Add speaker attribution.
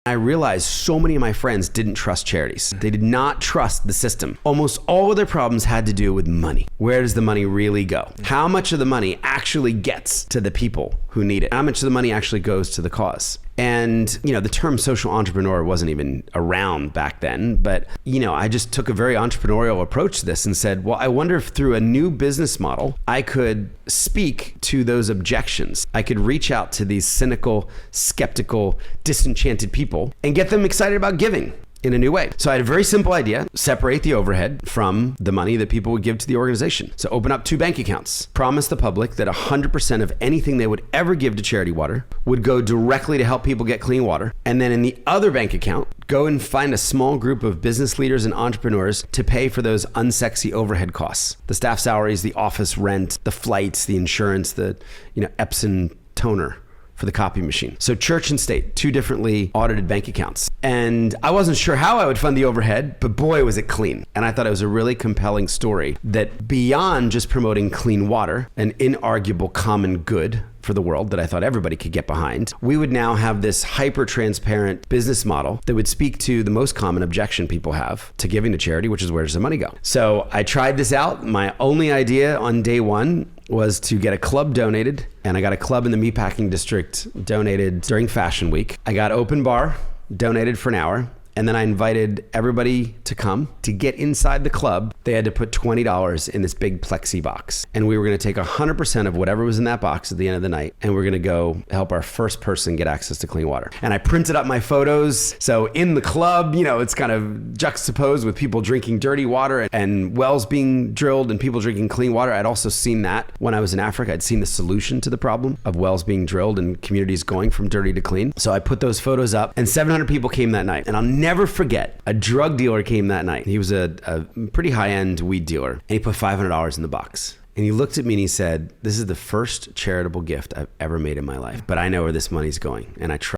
Speaker 1: I realized so many of my friends didn't trust charities. They did not trust the system. Almost all of their problems had to do with money. Where does the money really go? How much of the money actually gets to the people who need it? How much of the money actually goes to the cause? And, the term social entrepreneur wasn't even around back then, but, I just took a very entrepreneurial approach to this and said, well, I wonder if through a new business model, I could speak to those objections. I could reach out to these cynical, skeptical, disenchanted people and get them excited about giving in a new way. So I had a very simple idea: separate the overhead from the money that people would give to the organization. So open up 2 bank accounts, promise the public that 100% of anything they would ever give to Charity Water would go directly to help people get clean water. And then in the other bank account, go and find a small group of business leaders and entrepreneurs to pay for those unsexy overhead costs. The staff salaries, the office rent, the flights, the insurance, the Epson toner for the copy machine. So church and state, 2 differently audited bank accounts. And I wasn't sure how I would fund the overhead, but boy, was it clean. And I thought it was a really compelling story that beyond just promoting clean water, an inarguable common good for the world that I thought everybody could get behind, we would now have this hyper-transparent business model that would speak to the most common objection people have to giving to charity, which is, where does the money go? So I tried this out. My only idea on day one was to get a club donated, and I got a club in the meatpacking district donated during Fashion Week. I got open bar donated for an hour, and then I invited everybody to come. To get inside the club, they had to put $20 in this big plexi box. And we were gonna take 100% of whatever was in that box at the end of the night, and we're gonna go help our first person get access to clean water. And I printed up my photos. So in the club, it's kind of juxtaposed with people drinking dirty water and wells being drilled and people drinking clean water. I'd also seen that when I was in Africa. I'd seen the solution to the problem of wells being drilled and communities going from dirty to clean. So I put those photos up, and 700 people came that night. And I'll never forget, a drug dealer came that night. He was a pretty high-end weed dealer, and he put $500 in the box. And he looked at me and he said, "This is the first charitable gift I've ever made in my life, but I know where this money's going, and I trust